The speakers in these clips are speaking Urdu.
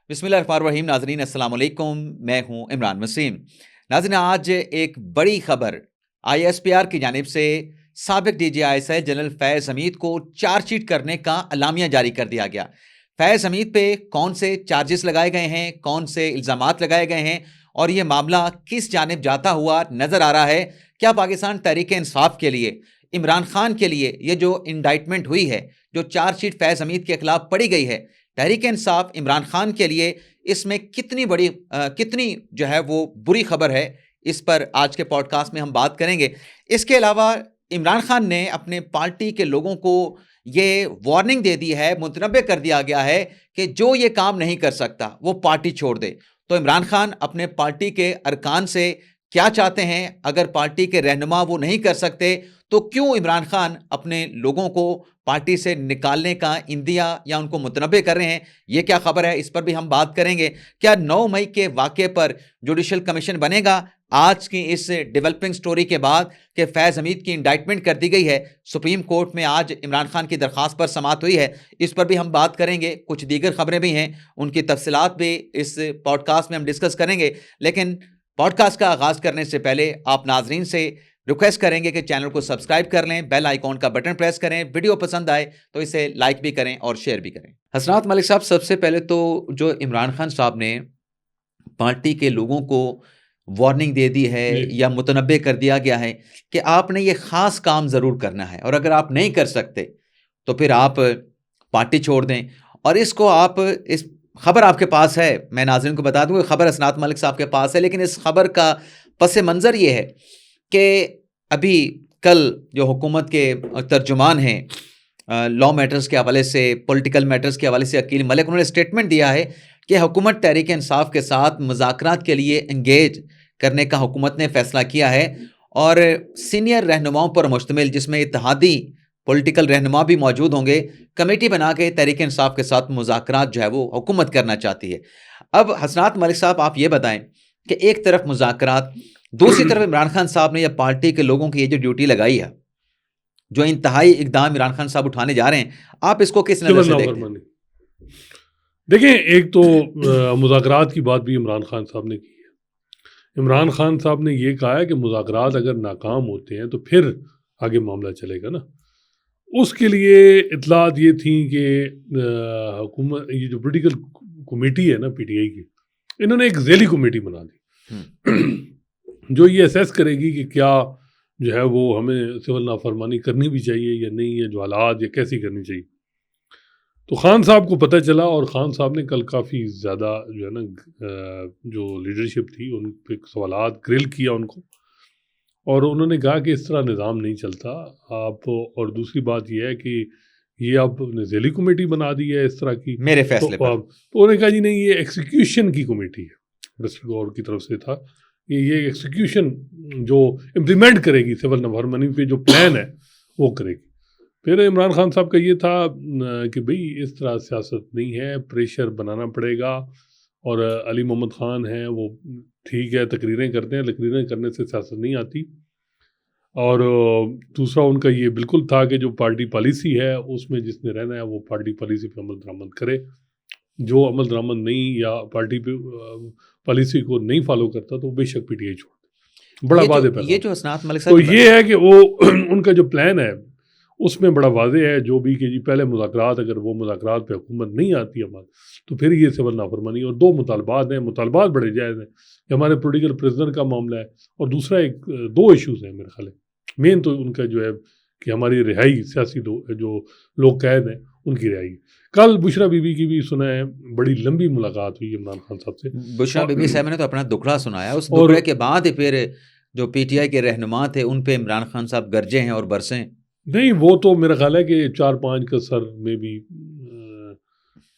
بسم اللہ الرحمن الرحیم. ناظرین السلام علیکم, میں ہوں عمران وسیم. ناظرین, آج ایک بڑی خبر آئی ایس پی آر کی جانب سے سابق D G I S I general Faiz Hameed کو چارج شیٹ کرنے کا اعلامیہ جاری کر دیا گیا. فیض حمید پہ کون سے چارجز لگائے گئے ہیں, کون سے الزامات لگائے گئے ہیں اور یہ معاملہ کس جانب جاتا ہوا نظر آ رہا ہے. کیا پاکستان تحریک انصاف کے لیے, عمران خان کے لیے یہ جو انڈائٹمنٹ ہوئی ہے, جو چارج شیٹ فیض حمید کے خلاف پڑی گئی ہے, تحریک انصاف عمران خان کے لیے اس میں کتنی جو ہے وہ بری خبر ہے, اس پر آج کے پوڈ کاسٹ میں ہم بات کریں گے. اس کے علاوہ عمران خان نے اپنے پارٹی کے لوگوں کو یہ وارننگ دے دی ہے, متنبہ کر دیا گیا ہے کہ جو یہ کام نہیں کر سکتا وہ پارٹی چھوڑ دے. تو عمران خان اپنے پارٹی کے ارکان سے کیا چاہتے ہیں؟ اگر پارٹی کے رہنما وہ نہیں کر سکتے تو کیوں عمران خان اپنے لوگوں کو پارٹی سے نکالنے کا اندیا یا ان کو متنبہ کر رہے ہیں؟ یہ کیا خبر ہے, اس پر بھی ہم بات کریں گے. کیا 9 مئی کے واقعے پر جوڈیشل کمیشن بنے گا؟ آج کی اس ڈیولپنگ سٹوری کے بعد کہ فیض حمید کی انڈائٹمنٹ کر دی گئی ہے, سپریم کورٹ میں آج عمران خان کی درخواست پر سماعت ہوئی ہے, اس پر بھی ہم بات کریں گے. کچھ دیگر خبریں بھی ہیں, ان کی تفصیلات بھی اس پوڈ کاسٹ میں ہم ڈسکس کریں گے. لیکن پوڈ کاسٹ کا آغاز کرنے سے پہلے آپ ناظرین سے ریکویسٹ کریں گے کہ چینل کو سبسکرائب کر لیں, بیل آئیکن کا بٹن پریس کریں, ویڈیو پسند آئے تو اسے لائک بھی کریں اور شیئر بھی کریں. حسنات ملک صاحب, سب سے پہلے تو جو عمران خان صاحب نے پارٹی کے لوگوں کو وارننگ دے دی ہے یا متنبہ کر دیا گیا ہے کہ آپ نے یہ خاص کام ضرور کرنا ہے, اور اگر آپ نہیں کر سکتے تو پھر آپ پارٹی چھوڑ دیں. اور اس کو آپ, اس خبر آپ کے پاس ہے, میں ناظرین کو بتا دوں کہ خبر حسنات ملک صاحب کے پاس ہے, لیکن اس خبر کا پس منظر یہ ہے کہ ابھی کل جو حکومت کے ترجمان ہیں لا میٹرز کے حوالے سے, پولیٹیکل میٹرز کے حوالے سے, عقیل ملک, انہوں نے اسٹیٹمنٹ دیا ہے کہ حکومت تحریک انصاف کے ساتھ مذاکرات کے لیے انگیج کرنے کا حکومت نے فیصلہ کیا ہے, اور سینئر رہنماؤں پر مشتمل, جس میں اتحادی پولیٹیکل رہنما بھی موجود ہوں گے, کمیٹی بنا کے تحریک انصاف کے ساتھ مذاکرات جو ہے وہ حکومت کرنا چاہتی ہے. اب حسنات ملک صاحب, آپ یہ بتائیں کہ ایک طرف مذاکرات, دوسری طرف عمران خان صاحب نے یہ پارٹی کے لوگوں کی یہ جو ڈیوٹی لگائی ہے, جو انتہائی اقدام عمران خان صاحب اٹھانے جا رہے ہیں, آپ اس کو کس نظر سے دیکھتے ہیں؟ دیکھیں, ایک تو مذاکرات کی بات بھی عمران خان صاحب نے کی ہے. عمران خان صاحب نے یہ کہا ہے کہ مذاکرات اگر ناکام ہوتے ہیں تو پھر آگے معاملہ چلے گا نا. اس کے لیے اطلاعات یہ تھیں کہ حکومت, یہ جو پولیٹیکل کمیٹی ہے نا پی ٹی آئی کی, انہوں نے ایک ذیلی کمیٹی بنا دی جو یہ اسیس کرے گی کہ کیا جو ہے وہ ہمیں سول نافرمانی کرنی بھی چاہیے یا نہیں, یا جو حالات یا کیسی کرنی چاہیے. تو خان صاحب کو پتہ چلا, اور خان صاحب نے کل کافی زیادہ جو ہے نا جو لیڈرشپ تھی ان پہ سوالات گرل کیا ان کو, اور انہوں نے کہا کہ اس طرح نظام نہیں چلتا آپ. اور دوسری بات یہ ہے کہ یہ آپ نے ذیلی کمیٹی بنا دی ہے اس طرح کی میرے فیصلے پر. تو انہوں نے کہا جی نہیں, یہ ایکسیکیوشن کی کمیٹی ہے, ڈسٹرکٹ گورنر کی طرف سے تھا, یہ ایکسیکیوشن جو امپلیمنٹ کرے گی سول نافرمانی پہ جو پلان ہے وہ کرے گی. پھر عمران خان صاحب کا یہ تھا کہ بھئی اس طرح سیاست نہیں ہے, پریشر بنانا پڑے گا. اور علی محمد خان ہیں وہ ٹھیک ہے تقریریں کرتے ہیں, تقریریں کرنے سے سیاست نہیں آتی. اور دوسرا ان کا یہ بالکل تھا کہ جو پارٹی پالیسی ہے اس میں جس نے رہنا ہے وہ پارٹی پالیسی پہ عمل درآمد کرے, جو عمل درآمد نہیں یا پارٹی پہ پالیسی کو نہیں فالو کرتا تو بے شک پی ٹی آئی چھوڑ دے. بڑا واضح پیغام. یہ جو حسنات ملک صاحب, تو یہ ہے کہ وہ ان کا جو پلان ہے اس میں بڑا واضح ہے جو بھی کہ جی پہلے مذاکرات, اگر وہ مذاکرات پہ حکومت نہیں آتی ہمارے تو پھر یہ سول نافرمانی. اور 2 مطالبات ہیں, مطالبات بڑے جائز ہیں کہ ہمارے پولیٹیکل پریزنر کا معاملہ ہے, اور دوسرا 2 ایشوز ہیں میرے خیال ہے. مین تو ان کا جو ہے کہ ہماری رہائی, سیاسی جو لوگ قید ہیں ان کی رہائی. کل بشرا بی بی کی بھی سنا ہے, بڑی لمبی ملاقات ہوئی عمران خان صاحب سے. بشرا بی بی صاحب نے تو اپنا دکھڑا سنایا, اس دکھڑے کے بعد پھر جو پی ٹی آئی کے رہنما تھے ان پہ عمران خان صاحب گرجے ہیں اور برسیں. نہیں, وہ تو میرا خیال ہے کہ 4-5 کا سر میں بھی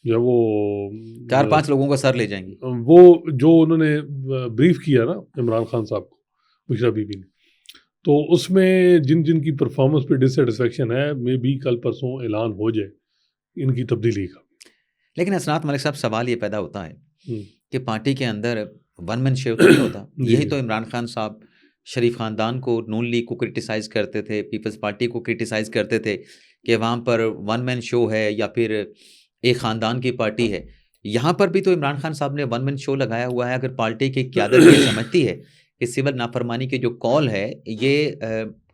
جو ہے وہ 4-5 لوگوں کا سر لے جائیں گی. وہ جو انہوں نے بریف کیا نا عمران خان صاحب کو بشرا بی بی نے, تو اس میں جن جن کی پرفارمنس پہ ڈسسیٹسفیکشن ہے میں بھی کل پرسوں اعلان ہو جائے ان کی تبدیلی کا. لیکن حسنات ملک صاحب, سوال یہ پیدا ہوتا ہے کہ پارٹی کے اندر ون مین شو نہیں ہوتا. یہی تو عمران خان صاحب شریف خاندان کو, نون لیگ کو کرٹیسائز کرتے تھے, پیپلز پارٹی کو کرٹیسائز کرتے تھے کہ وہاں پر ون مین شو ہے یا پھر ایک خاندان کی پارٹی ہے. یہاں پر بھی تو عمران خان صاحب نے ون مین شو لگایا ہوا ہے. اگر پارٹی کی قیادت یہ سمجھتی ہے کہ سول نافرمانی کی جو کال ہے یہ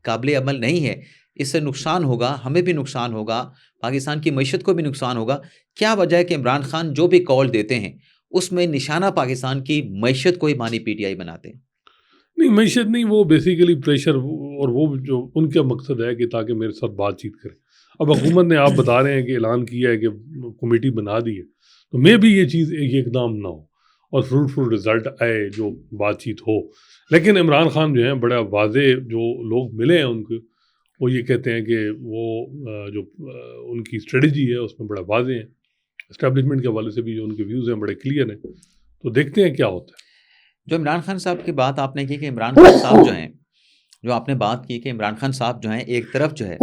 قابل عمل نہیں ہے, اس سے نقصان ہوگا, ہمیں بھی نقصان ہوگا, پاکستان کی معیشت کو بھی نقصان ہوگا, کیا وجہ ہے کہ عمران خان جو بھی کال دیتے ہیں اس میں نشانہ پاکستان کی معیشت کو ہی بانی پی ٹی آئی بناتے ہیں؟ نہیں معیشت نہیں, وہ بیسیکلی پریشر, اور وہ جو ان کا مقصد ہے کہ تاکہ میرے ساتھ بات چیت کریں. اب حکومت نے آپ بتا رہے ہیں کہ اعلان کیا ہے کہ کمیٹی بنا دی ہے, تو میں بھی یہ چیز یہ اقدام نہ ہو اور فروٹفل رزلٹ آئے, جو بات چیت ہو. لیکن عمران خان جو ہیں بڑا واضح, جو لوگ ملے ہیں ان کو, وہ یہ کہتے ہیں کہ وہ جو ان کی اسٹریٹجی ہے اس میں بڑا واضح ہیں. اسٹیبلشمنٹ کے حوالے سے بھی جو ان کے ویوز ہیں بڑے کلیئر ہیں, تو دیکھتے ہیں کیا ہوتا ہے. جو عمران خان صاحب کی بات آپ نے کی کہ عمران خان صاحب جو ہیں, جو آپ نے بات کی کہ عمران خان صاحب جو ہیں ایک طرف جو ہے,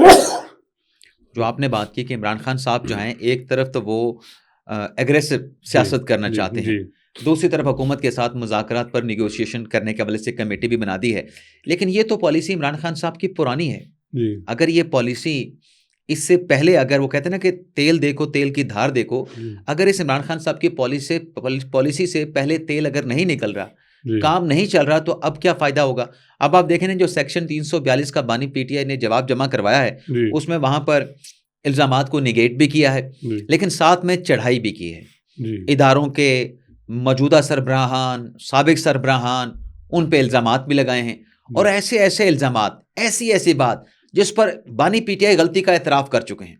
جو آپ نے بات کی کہ عمران خان صاحب جو ہیں ایک طرف تو وہ ایگریسو سیاست کرنا چاہتے ہیں, دوسری طرف حکومت کے ساتھ مذاکرات پر نیگوشیشن کرنے کے حوالے سے کمیٹی بھی بنا دی ہے. لیکن یہ تو پالیسی عمران خان صاحب کی پرانی ہے. اگر یہ پالیسی اس سے پہلے, اگر وہ کہتے ہیں نا کہ تیل دیکھو تیل کی دھار دیکھو, اگر اس عمران خان صاحب کی پالیسی سے پہلے تیل اگر نہیں نکل رہا, کام نہیں چل رہا, تو اب کیا فائدہ ہوگا؟ اب آپ دیکھیں جو سیکشن 342 کا بانی پی ٹی آئی نے جواب جمع کروایا ہے, اس میں وہاں پر الزامات کو نگیٹ بھی کیا ہے, لیکن ساتھ میں چڑھائی بھی کی ہے. اداروں کے موجودہ سربراہان, سابق سربراہان, ان پہ الزامات بھی لگائے ہیں, اور ایسے ایسے الزامات, ایسی بات جس پر بانی پی ٹی آئی غلطی کا اعتراف کر چکے ہیں.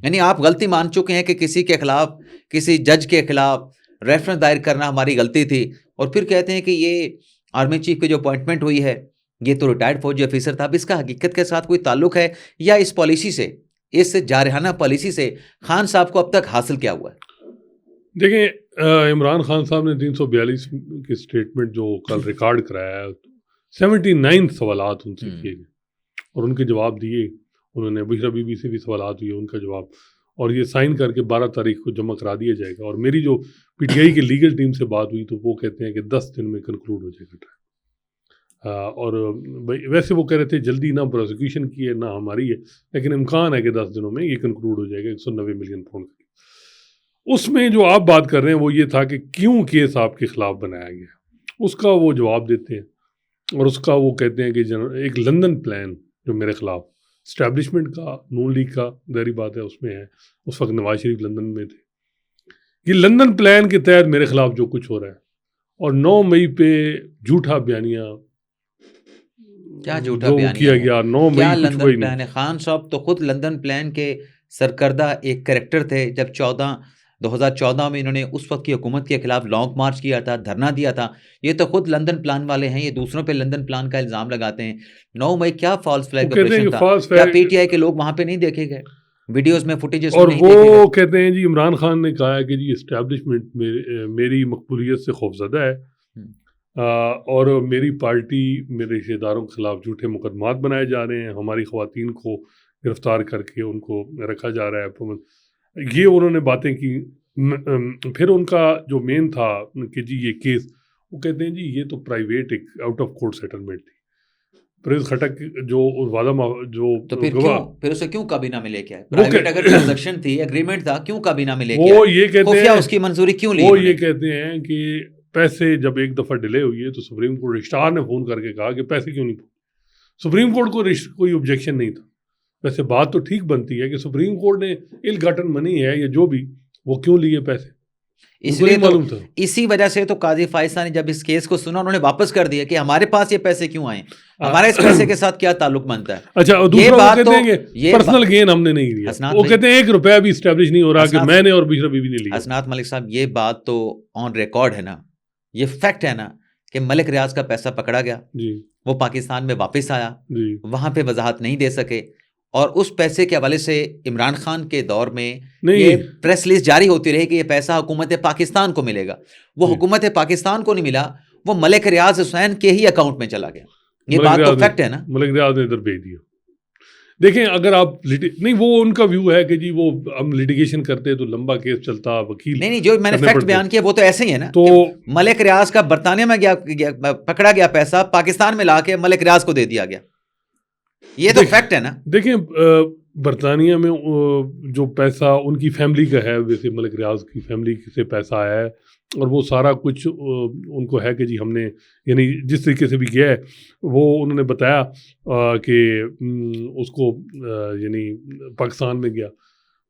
یعنی آپ غلطی مان چکے ہیں کہ کسی کے خلاف, کسی جج کے خلاف ریفرنس دائر کرنا ہماری غلطی تھی, اور پھر کہتے ہیں کہ یہ آرمی چیف کی جو اپوائنٹمنٹ ہوئی ہے یہ تو ریٹائرڈ فوجی افیسر تھا. اب اس کا حقیقت کے ساتھ کوئی تعلق ہے, یا اس پالیسی سے, اس جارحانہ پالیسی سے خان صاحب کو اب تک حاصل کیا ہوا ہے؟ دیکھیں, عمران خان صاحب نے 342 کی سٹیٹمنٹ جو کل ریکارڈ کرایا ہے, 79 سوالات ان سے کیے گئے اور ان کے جواب دیے. انہوں نے بشرا بی بی سے بھی سوالات ہوئے, ان کا جواب, اور یہ سائن کر کے 12 تاریخ کو جمع کرا دیا جائے گا. اور میری جو پی ٹی آئی کی لیگل ٹیم سے بات ہوئی تو وہ کہتے ہیں کہ 10 دن میں کنکلوڈ ہو جائے گا. اور ویسے وہ کہہ رہے تھے جلدی نہ پروسیکیوشن کی ہے نہ ہماری ہے, لیکن امکان ہے کہ 10 دنوں میں یہ کنکلوڈ ہو جائے گا 190 ملین پاؤنڈ کا. اس میں جو آپ بات کر رہے ہیں وہ یہ تھا کہ کیوں کیس آپ کے خلاف بنایا گیا, اس کا وہ جواب دیتے ہیں, اور اس کا وہ کہتے ہیں کہ ایک لندن پلان جو میرے خلاف اسٹیبلشمنٹ کا, نون لیگ کا, ظاہری بات ہے اس میں ہے, اس وقت نواز شریف لندن میں تھے, یہ لندن پلان کے تحت میرے خلاف جو کچھ ہو رہا ہے. اور 9 مئی پہ جھوٹا بیانیہ, کیا جھوٹا بیانیہ کیا گیا 9 مئی, کیا لندن پلان ہے؟ خان صاحب تو خود لندن پلان کے سرکردہ ایک کریکٹر تھے. جب 2014 میں انہوں نے اس وقت کی حکومت کے خلاف لانگ مارچ کیا تھا, دھرنا دیا تھا. یہ تو خود لندن پلان والے ہیں, یہ دوسروں پہ لندن پلان کا الزام لگاتے ہیں. 9 مئی کیا فالس فلیگ آپریشن تھا؟ کیا پی ٹی آئی کے لوگ وہاں پہ نہیں دیکھے گئے ویڈیوز میں, فوٹیجز اور وہ کہتے ہیں جی عمران خان نے کہا ہے کہ جی اسٹیبلشمنٹ میری مقبولیت سے خوفزدہ ہے, اور میری پارٹی میرے رشتہ داروں کے خلاف جھوٹے مقدمات بنائے جا رہے ہیں, ہماری خواتین کو گرفتار کر کے ان کو رکھا جا رہا ہے. یہ انہوں نے باتیں کی. پھر ان کا جو مین تھا کہ جی یہ کیس, وہ کہتے ہیں جی یہ تو پرائیویٹ ایک آؤٹ آف کورٹ سیٹلمنٹ تھی. پریز خٹک جو وعدہ جو تو پھر اسے کیوں کابینہ میں لے کے آئے؟ پرائیویٹ اگر ٹرانزیکشن تھی, ایگریمنٹ تھا, کیوں کابینہ میں لے کے آئے؟ وہ یہ کہتے ہیں اس کی منظوری کیوں لی؟ وہ یہ کہتے ہیں کہ پیسے جب ایک دفعہ ڈیلے ہوئی ہے تو سپریم کورٹ رجسٹرار نے فون کر کے کہا کہ پیسے کیوں نہیں پہنچے. سپریم کورٹ کو کوئی آبجیکشن نہیں تھا. ویسے بات تو ٹھیک بنتی ہے کہ سپریم کورٹ نے ال گٹن منی ہے یا جو بھی, وہ کیوں لیے پیسے, اس لیے تو اسی وجہ سے تو قاضی فائزہ نے جب اس کیس کو سنا, انہوں نے واپس کر دیا کہ ہمارے پاس یہ پیسے کیوں آئے, ہمارے اس پیسے کے ساتھ کیا تعلق بنتا ہے. اچھا, دوسرا وہ کہتے ہیں کہ پرسنل گین ہم نے نہیں لیا, وہ کہتے ہیں 1 روپیہ بھی اسٹیبلش نہیں ہو رہا کہ میں نے اور بشرا بی بی نے لیا. حسنات ملک صاحب, یہ بات تو آن ریکارڈ ہے نا, یہ فیکٹ ہے نا کہ ملک ریاض کا پیسہ پکڑا گیا, وہ پاکستان میں واپس آیا, وہاں پہ وضاحت نہیں دے سکے, اور اس پیسے کے حوالے سے عمران خان کے دور میں یہ پریس ریلیز جاری ہوتی رہی کہ یہ پیسہ حکومت پاکستان کو ملے گا. وہ حکومت پاکستان کو نہیں ملا, وہ ملک ریاض حسین کے ہی اکاؤنٹ میں چلا گیا. یہ بات تو فیکٹ ہے نا. ملک ریاض نے ادھر بھیج دیا. دیکھیں اگر آپ نہیں, وہ ان کا ویو ہے کہ جی وہ ہم لیٹیگیشن کرتے تو لمبا کیس چلتا, وکیل نہیں, جو میں نے فیکٹ بیان کیا وہ تو ایسے ہی ہے نا. تو ملک ریاض کا برطانیہ میں گیا, پکڑا گیا پیسہ, پاکستان میں لا کے ملک ریاض کو دے دیا گیا. یہ تو فیکٹ ہے نا. دیکھیں برطانیہ میں جو پیسہ ان کی فیملی کا ہے، ویسے ملک ریاض کی فیملی سے پیسہ آیا ہے، اور وہ سارا کچھ ان کو ہے کہ جی ہم نے یعنی جس طریقے سے بھی کیا ہے وہ انہوں نے بتایا کہ اس کو یعنی پاکستان میں گیا۔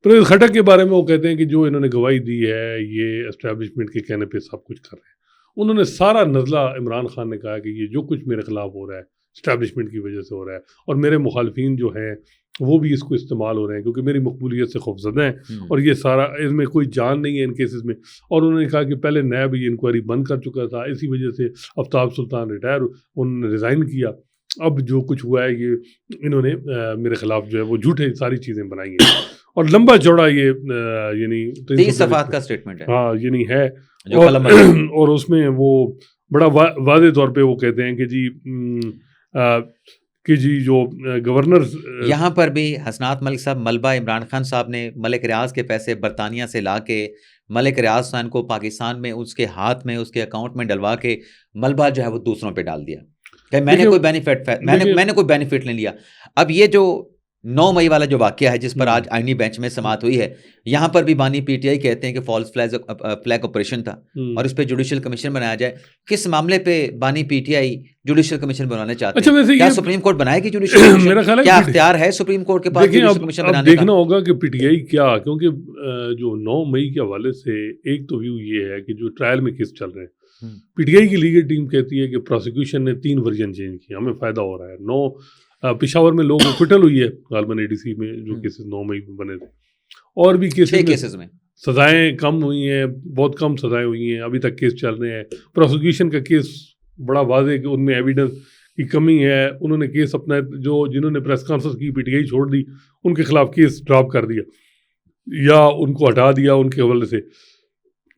پرویز خٹک کے بارے میں وہ کہتے ہیں کہ جو انہوں نے گواہی دی ہے یہ اسٹیبلشمنٹ کے کہنے پہ سب کچھ کر رہے ہیں۔ انہوں نے سارا نزلہ عمران خان نے کہا کہ یہ جو کچھ میرے خلاف ہو رہا ہے اسٹیبلشمنٹ کی وجہ سے ہو رہا ہے، اور میرے مخالفین جو ہیں وہ بھی اس کو استعمال ہو رہے ہیں کیونکہ میری مقبولیت سے خوفزدہ ہیں، اور یہ سارا اس میں کوئی جان نہیں ہے ان کیسز میں۔ اور انہوں نے کہا کہ پہلے نیب یہ انکوائری بند کر چکا تھا، اسی وجہ سے آفتاب سلطان ریٹائر انہوں نے ریزائن کیا، اب جو کچھ ہوا ہے یہ انہوں نے میرے خلاف جو ہے وہ جھوٹے ساری چیزیں بنائی ہیں، اور لمبا چوڑا یہ یعنی 30 صفحات کا اسٹیٹمنٹ ہے، ہاں یعنی ہے، جو قلم ہے۔ اور اس میں وہ بڑا واضح طور پہ وہ کہتے ہیں کہ جی جو گورنر، یہاں پر بھی حسنات ملک صاحب ملبہ عمران خان صاحب نے ملک ریاض کے پیسے برطانیہ سے لا کے ملک ریاض خان کو پاکستان میں اس کے ہاتھ میں اس کے اکاؤنٹ میں ڈلوا کے ملبہ جو ہے وہ دوسروں پہ ڈال دیا کہ میں نے کوئی بینیفٹ میں نے کوئی بینیفٹ نہیں لیا۔ اب یہ جو 9 مئی والا جو واقعہ ہے جس پر آج آئینی بینچ میں سماعت ہوئی ہے، یہاں پر بھی بانی پی ٹی آئی کہتے ہیں کہ فالس فلیگ آپریشن تھا اور اس پہ جوڈیشل کمیشن بنایا جائے۔ کس معاملے پہ بانی P T I judicial commission بنانا چاہتے ہیں؟ کیا سپریم کورٹ بنائے گی جوڈیشل کمیشن؟ کیا اختیار ہے سپریم کورٹ کے پاس جوڈیشل کمیشن بنانے کا؟ دیکھنا ہوگا کہ پی ٹی آئی کیا، کیونکہ جو 9 مئی کے حوالے سے ایک تو ویو یہ ہے کہ جو ٹرائل میں کیس چل رہے ہیں، پی ٹی آئی کی لیگل ٹیم کہتی ہے کہ پروسیکیوشن نے 3 ورژن چینج کیا، ہمیں فائدہ ہو رہا ہے۔ پشاور میں لوگ اکٹل ہوئی ہے غالباً اے ڈی سی میں جو کیسز 9 مئی میں بنے تھے، اور بھی کیسز میں سزائیں کم ہوئی ہیں، بہت کم سزائیں ہوئی ہیں، ابھی تک کیس چل رہے ہیں۔ پروسیکیوشن کا کیس بڑا واضح ہے کہ ان میں ایویڈنس کی کمی ہے، انہوں نے کیس اپنا جنہوں نے پریس کانفرنس کی پی ٹی آئی چھوڑ دی، ان کے خلاف کیس ڈراپ کر دیا یا ان کو ہٹا دیا ان کے حوالے سے۔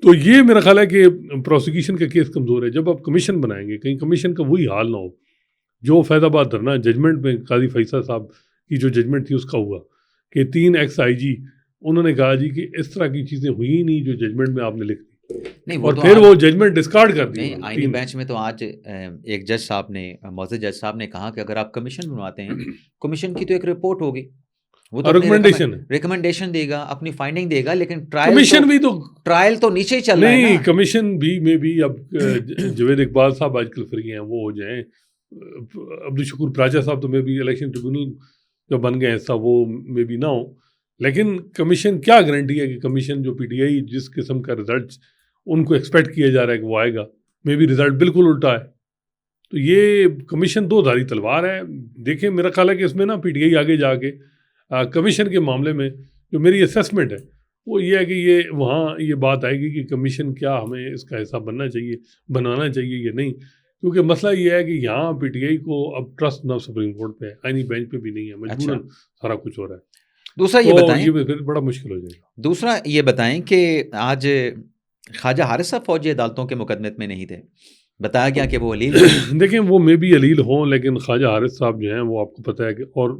تو یہ میرا خیال ہے کہ پروسیکیوشن کا کیس کمزور ہے۔ جب آپ کمیشن بنائیں گے، کہیں کمیشن کا وہی حال نہ ہو جو فیض آباد دھرنا ججمنٹ میں قاضی فیصل صاحب کی جو ججمنٹ تھی اس کا ہوا کہ 3 ایکس آئی جی انہوں نے کہا جی کہ اس طرح کی چیزیں ہوئی ہی نہیں جو ججمنٹ میں آپ نے لکھ دی، اور پھر وہ ججمنٹ ڈسکارڈ کر دی۔ آئینی بینچ میں تو آج ایک جج صاحب نے، معزز جج صاحب نے کہا کہ اگر آپ کمیشن بنواتے ہیں، کمیشن کی تو ایک رپورٹ ہوگی، وہ تو ریکمنڈیشن دے گا، اپنی فائنڈنگ دے گا، لیکن ٹرائل تو نیچے ہی چل رہا ہے نہیں۔ کمیشن بھی میں بھی اب جوید اقبال صاحب آج کل فری ہیں، وہ ہو جائیں، عبدالشکور پراچا صاحب تو میں بھی الیکشن ٹریبیونل جو بن گئے ایسا وہ میں بھی نہ ہو، لیکن کمیشن کیا گارنٹی ہے کہ کمیشن جو پی ٹی آئی جس قسم کا رزلٹ ان کو ایکسپیکٹ کیا جا رہا ہے کہ وہ آئے گا، میں بھی رزلٹ بالکل الٹا ہے۔ تو یہ کمیشن 2 دھاری تلوار ہے۔ دیکھیں میرا خیال ہے کہ اس میں نا پی ٹی آئی آگے جا کے کمیشن کے معاملے میں جو میری اسیسمنٹ ہے وہ یہ ہے کہ یہ وہاں یہ بات آئے گی کہ کمیشن کیا ہمیں اس کا حصہ بننا چاہیے یا نہیں، کیونکہ مسئلہ یہ ہے کہ یہاں پی ٹی آئی کو اب ٹرسٹ نہ سپریم کورٹ پہ ہے، آئینی بینچ پہ بھی نہیں ہے، مجبوراً سارا کچھ ہو رہا ہے۔ دوسرا یہ بتائیں، یہ پھر بڑا مشکل ہو جائے گا۔ دوسرا یہ بتائیں کہ آج خواجہ حارث صاحب فوجی عدالتوں کے مقدمے میں نہیں تھے، بتایا گیا کہ وہ علیل ہیں۔ دیکھیں وہ میں بھی علیل ہوں، لیکن خواجہ حارث صاحب جو ہیں وہ آپ کو پتہ ہے کہ اور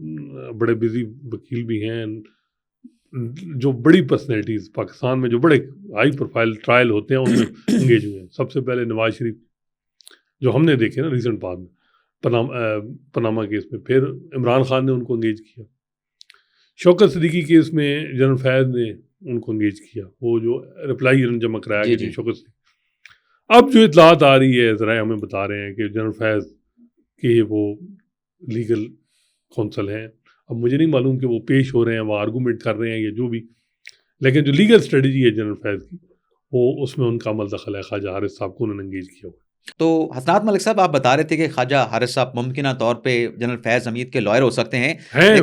بڑے بزی وکیل بھی ہیں، جو بڑی پرسنالٹیز پاکستان میں جو بڑے ہائی پروفائل ٹرائل ہوتے ہیں ان میں انگیج ہوئے ہیں۔ سب سے پہلے نواز شریف جو ہم نے دیکھے نا ریسنٹ بعد میں پناما کیس میں، پھر عمران خان نے ان کو انگیج کیا، شوکت صدیقی کیس میں جنرل فیض نے ان کو انگیج کیا، وہ جو رپلائی جمع کرایا گیا شوکت صدیقی۔ اب جو اطلاعات آ رہی ہے ذرائع ہمیں بتا رہے ہیں کہ جنرل فیض کے وہ لیگل کونسل ہیں، اب مجھے نہیں معلوم کہ وہ پیش ہو رہے ہیں، وہ آرگومنٹ کر رہے ہیں یا جو بھی، لیکن جو لیگل اسٹریٹجی ہے جنرل فیض کی وہ اس میں ان کا عمل دخل ہے، خواجہ حارث صاحب کو انہوں نے انگیج کیا ہوا۔ تو حسنات ملک صاحب آپ بتا رہے تھے کہ خواجہ حارث صاحب ممکنہ طور پہ جنرل فیض حمید کے لائر ہو سکتے ہیں،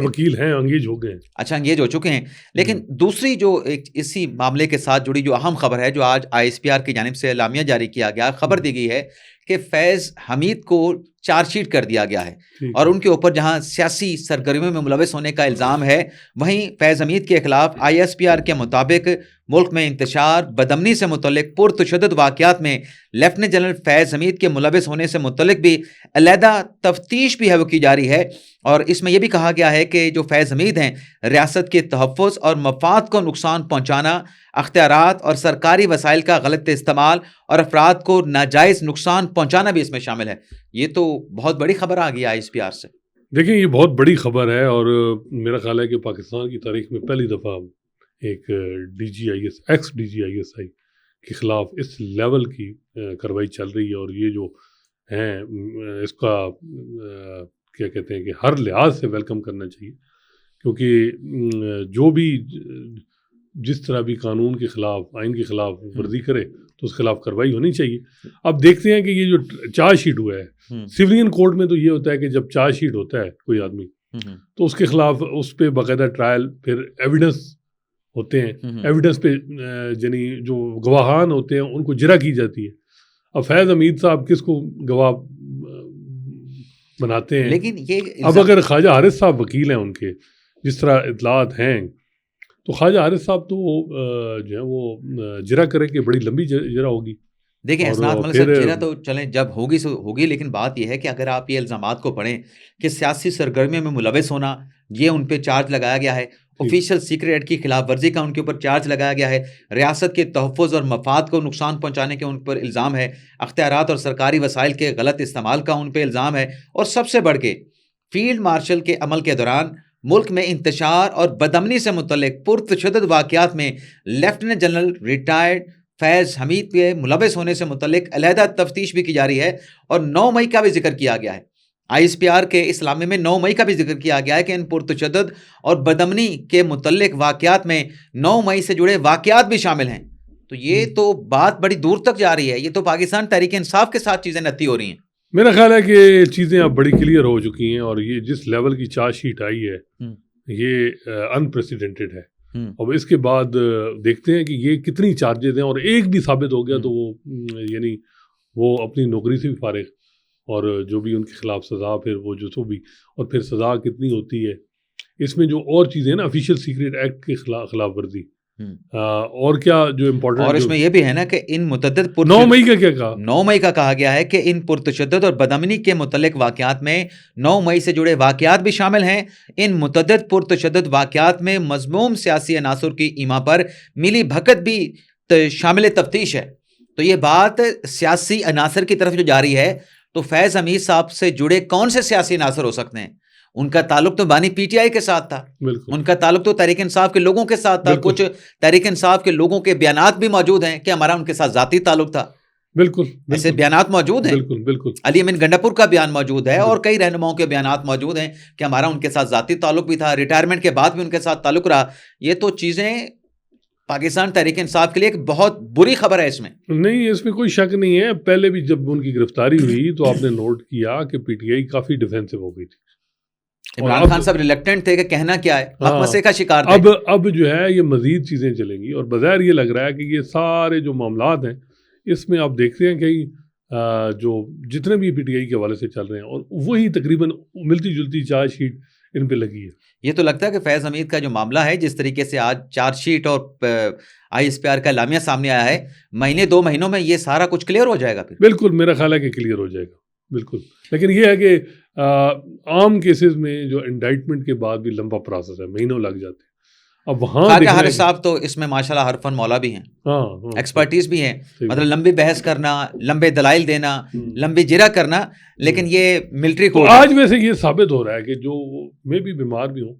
وکیل ہیں، انگیج ہو گئے ہیں۔ اچھا، انگیج ہو چکے ہیں، لیکن دوسری جو اسی معاملے کے ساتھ جڑی جو اہم خبر ہے جو آج آئی ایس پی آر کی جانب سے اعلامیہ جاری کیا گیا، خبر دی گئی ہے کہ فیض حمید کو چارج شیٹ کر دیا گیا ہے، اور ان کے اوپر جہاں سیاسی سرگرمیوں میں ملوث ہونے کا الزام ہے، وہیں فیض حمید کے خلاف آئی ایس پی آر کے مطابق ملک میں انتشار بدامنی سے متعلق پرتشدد واقعات میں لیفٹیننٹ جنرل فیض حمید کے ملوث ہونے سے متعلق بھی علیحدہ تفتیش بھی ہے وہ کی جاری ہے، اور اس میں یہ بھی کہا گیا ہے کہ جو فیض حمید ہیں ریاست کے تحفظ اور مفاد کو نقصان پہنچانا، اختیارات اور سرکاری وسائل کا غلط استعمال اور افراد کو ناجائز نقصان پہنچانا بھی اس میں شامل ہے۔ یہ تو بہت بڑی خبر آ گئی آئی ایس پی آر سے۔ دیکھیں یہ بہت بڑی خبر ہے، اور میرا خیال ہے کہ پاکستان کی تاریخ میں پہلی دفعہ ایک D G I S ex D G I S I کے خلاف اس لیول کی کارروائی چل رہی ہے، اور یہ جو ہیں اس کا کیا کہتے ہیں کہ ہر لحاظ سے ویلکم کرنا چاہیے، کیونکہ جو بھی جس طرح بھی قانون کے خلاف، آئین کے خلاف ورزی کرے تو اس کے خلاف کارروائی ہونی چاہیے۔ اب دیکھتے ہیں کہ یہ جو چارج شیٹ ہوا ہے سیولین کورٹ میں، تو یہ ہوتا ہے کہ جب چارج شیٹ ہوتا ہے کوئی آدمی تو اس کے خلاف اس پہ باقاعدہ ٹرائل، پھر ایویڈنس ہوتے ہیں، ایویڈنس پہ یعنی جو گواہان ہوتے ہیں ان کو جرح کی جاتی ہے۔ اب فیض حمید صاحب کس کو گواہ بناتے ہیں؟ لیکن یہ اب اگر خواجہ حارث صاحب وکیل ہیں ان کے، جس طرح اطلاعات ہیں، تو خواجہ حارث صاحب تو جو ہے وہ جرح کریں کہ بڑی لمبی جرح ہوگی۔ دیکھیں اسناد ملک صاحب، جرح تو چلیں جب ہوگی سو ہوگی، لیکن بات یہ ہے کہ اگر آپ یہ الزامات کو پڑھیں کہ سیاسی سرگرمیوں میں ملوث ہونا، یہ ان پہ چارج لگایا گیا ہے، آفیشیل سیکریٹ ایکٹ کی خلاف ورزی کا ان کے اوپر چارج لگایا گیا ہے، ریاست کے تحفظ اور مفاد کو نقصان پہنچانے کے ان پر الزام ہے، اختیارات اور سرکاری وسائل کے غلط استعمال کا ان پہ الزام ہے، اور سب سے بڑھ کے فیلڈ مارشل کے عمل کے دوران ملک میں انتشار اور بدامنی سے متعلق پرتشدد واقعات میں لیفٹیننٹ جنرل ریٹائرڈ فیض حمید کے ملوث ہونے سے متعلق علیحدہ تفتیش بھی کی جا رہی ہے، اور 9 مئی کا بھی ذکر کیا گیا ہے۔ آئی ایس پی آر کے اسلامی میں 9 مئی کا بھی ذکر کیا گیا ہے کہ ان پرتشدد اور بدامنی کے متعلق واقعات میں 9 مئی سے جڑے واقعات بھی شامل ہیں۔ تو یہ تو بات بڑی دور تک جا رہی ہے، یہ تو پاکستان تحریک انصاف کے ساتھ چیزیں نتی ہو رہی ہیں۔ میرا خیال ہے کہ چیزیں اب بڑی کلیئر ہو چکی ہیں، اور یہ جس لیول کی چارج شیٹ آئی ہے یہ انپریسیڈنٹڈ ہے۔ اب اس کے بعد دیکھتے ہیں کہ یہ کتنی چارجز ہیں، اور ایک بھی ثابت ہو گیا تو وہ یعنی وہ اپنی نوکری سے بھی فارغ، اور جو بھی ان کے خلاف سزا، پھر وہ جو بھی، اور پھر سزا کتنی ہوتی ہے۔ اس میں جو اور چیزیں ہیں نا، آفیشیل سیکریٹ ایکٹ کے خلاف ورزی، اور کیا جو امپورٹنٹ، اور اس میں یہ بھی ہے نا کہ ان متعدد 9 مئی کا کیا کہا، 9 مئی کا کہا گیا ہے کہ ان پرتشدد اور بدامنی کے متعلق واقعات میں 9 مئی سے جڑے واقعات بھی شامل ہیں۔ ان متعدد پرتشدد واقعات میں مذموم سیاسی عناصر کی ایما پر ملی بھگت بھی شامل تفتیش ہے۔ تو یہ بات سیاسی عناصر کی طرف جو جاری ہے، تو فیض حمید صاحب سے جڑے کون سے سیاسی عناصر ہو سکتے ہیں؟ ان کا تعلق تو بانی پی ٹی آئی کے ساتھ تھا، ان کا تعلق تو تحریک انصاف کے لوگوں کے ساتھ تھا، کچھ تحریک انصاف کے لوگوں کے بیانات بھی موجود ہیں کہ ہمارا ان کے ساتھ ذاتی تعلق تھا۔ بالکل ایسے بیانات موجود ہیں، بالکل علی امین گنڈا پور کا بیان موجود ہے، اور کئی رہنماؤں کے بیانات موجود ہیں کہ ہمارا ان کے ساتھ ذاتی تعلق بھی تھا، ریٹائرمنٹ کے بعد بھی ان کے ساتھ تعلق رہا۔ یہ تو چیزیں پاکستان تحریک انصاف کے لیے ایک بہت بری خبر ہے۔ اس میں نہیں، اس میں کوئی شک نہیں ہے۔ پہلے بھی جب ان کی گرفتاری ہوئی تو آپ نے نوٹ کیا کہ پی ٹی آئی کافی ڈیفینسو ہو گئی تھی، عمران خان صاحب ریلیکٹنٹ تھے کہ کہنا کیا ہے، مقمصے کا شکار تھے۔ اب جو ہے یہ مزید چیزیں چلیں گی، اور بظاہر یہ لگ رہا ہے کہ یہ سارے جو معاملات ہیں اس میں آپ دیکھتے ہیں کہ جو جتنے بھی پی ٹی آئی کے حوالے سے چل رہے ہیں، اور وہی تقریباً ملتی جلتی چارج شیٹ ان پہ لگی ہے۔ یہ تو لگتا ہے کہ فیض حمید کا جو معاملہ ہے، جس طریقے سے آج چارج شیٹ اور آئی ایس پی آر کا اعلامیہ سامنے آیا ہے، مہینے 2 مہینوں میں یہ سارا کچھ کلیئر ہو جائے گا۔ پھر بالکل میرا خیال ہے کہ کلیئر ہو جائے گا، بالکل۔ لیکن یہ ہے کہ عام کیسز میں جو انڈائٹمنٹ کے بعد بھی لمبا پروسیس ہے، مہینوں لگ جاتے ہیں۔ اب وہاں خواجہ حارث صاحب تو اس میں ماشاءاللہ حرفن مولا بھی ہیں، ایکسپرٹیز بھی ہیں، مطلب لمبی بحث کرنا، لمبے دلائل دینا، لمبی جرح کرنا، لیکن یہ ملٹری کو آج ویسے یہ ثابت ہو رہا ہے کہ جو میں بھی بیمار بھی ہوں،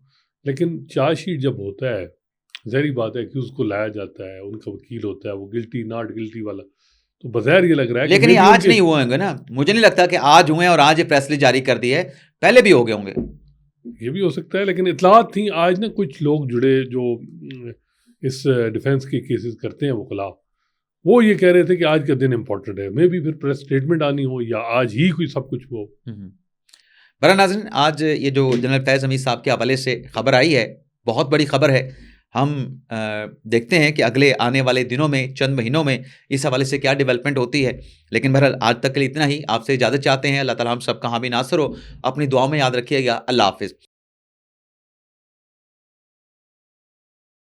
لیکن چارج شیٹ جب ہوتا ہے، ظاہری بات ہے کہ اس کو لایا جاتا ہے، ان کا وکیل ہوتا ہے وہ گلٹی ناٹ گلٹی والا، تو بظاہر یہ لگ رہا ہے لیکن یہ آج نہیں ہوئے ہوں گے نا، مجھے نہیں لگتا کہ آج ہوئے اور آج یہ فیصلے جاری کر دی ہے، پہلے بھی ہو گئے ہوں گے۔ یہ بھی ہو سکتا ہے، لیکن اطلاعات تھیں آج نا، کچھ لوگ جڑے جو اس ڈیفینس کے کیسز کرتے ہیں وہ خلاف، وہ یہ کہہ رہے تھے کہ آج کا دن امپورٹنٹ ہے، میں بھی پھر پریس اسٹیٹمنٹ آنی ہو یا آج ہی کوئی سب کچھ ہو۔ برا ناظرین، آج یہ جو جنرل فیض حمید صاحب کے حوالے سے خبر آئی ہے، بہت بڑی خبر ہے۔ ہم دیکھتے ہیں کہ اگلے آنے والے دنوں میں، چند مہینوں میں اس حوالے سے کیا ڈیولپمنٹ ہوتی ہے، لیکن بہرحال آج تک کے لیے اتنا ہی۔ آپ سے اجازت چاہتے ہیں، اللہ تعالیٰ ہم سب کا حامی ناصر ہو۔ اپنی دعاؤں میں یاد رکھیے گا۔ اللہ حافظ۔